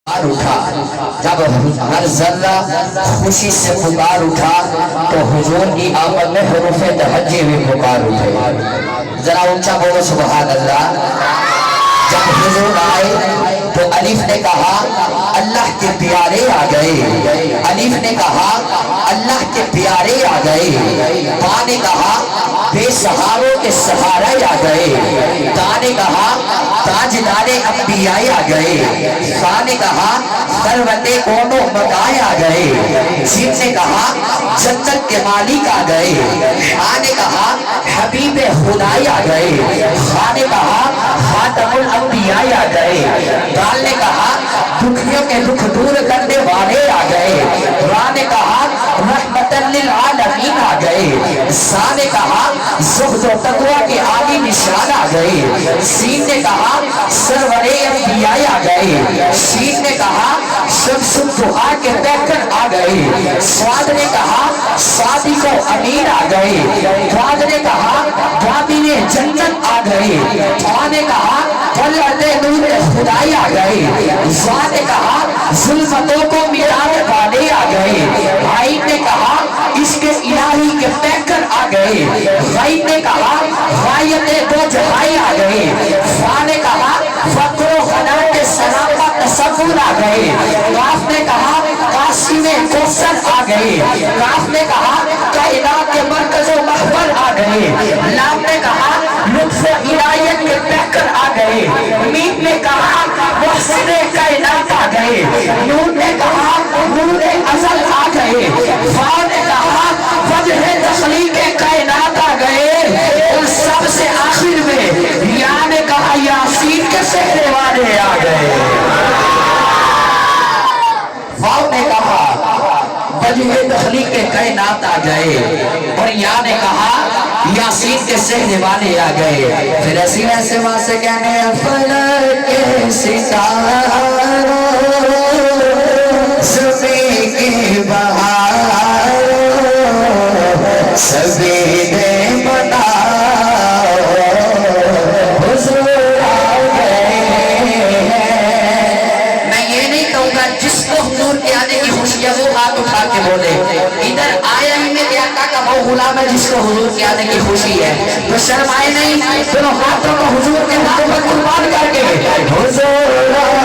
اٹھا جب ہر ذرہ خوشی سے پکار اٹھا تو حضور کی آمد میں حروف تہجی بھی پکار اٹھے. ذرا اونچا بولو سبحان اللہ. جب حضور آئے تو الف نے کہا اللہ کے پیارے آ گئے. الف نے کہا اللہ کے پیارے آ گئے. با نے کہا بے سہاروں کے سہارے آ گئے. تا نے کہا تاجدار انبیاء آ گئے. خا نے کہا خلوت کون و مکائے آ گئے. جیم نے کہا جنت کے مالک آ گئے. ہا نے کہا حبیب خدائی آ گئے. خا نے کہا خاتم الانبیاء آ گئے. دال نے کہا دکھیوں کے دکھ دور کرنے والے آ گئے. را نے کہا رحمت للعالمین آ گئے. سا نے کہا زہد و تقوی کے عالی نشان آ گئے. سین نے کہا سرور انبیاء آ گئے. شین نے کہا شمس الضحیٰ کے پیکر آ گئے. سواد نے کہا صادق و امین آ گئے. دواد نے کہا دامن جنت آ گئے. دعا نے کہا طلعت نور خدائی آ گئے. زا نے کہا ظلمتوں کو مٹانے والے آ گئے. عین نے کہا عشق الہی کے پیکر آ گئے. غین نے کہا غایت دو جہائی آ گئے. فا نے کہا فقر و غنا کے سراپا تصور آ گئے. کاف نے کہا قاسم کوثر آ گئے. کاف نے کہا کائنات کے مرکز و محور آ گئے. لام نے کہا لطف و عنایت کے پیکر آ گئے. میم نے کہا محسن کائنات آ گئے. نون نے کہا نور ازل آ گئے. فا نے کہا وجہ تخلیق کائنات آ گئے. اور سب سے آخر میں یا نے کہا یاسین کے سہرے والے آ گئے. واو نے کہا وجہ تخلیق کائنات آ گئے. اور یا نے کہا یاسین کے سہرے والے آ گئے. پھر ایسی ویسے وہاں سے کہنے فلک کے ستاروں زمین کی بہاروں سبھی نے بناؤ حضور آ گئے. میں یہ نہیں کہوں گا جس کو حضور کے آنے کی خوشی ہے وہ ہاتھ اٹھا کے بولے. ادھر آیا ہی میں کیا کا وہ غلام ہے جس کو حضور کے آنے کی خوشی ہے تو شرمائے نہیں. دونوں ہاتھوں کو حضور کے نام پر قربان کر کے حضور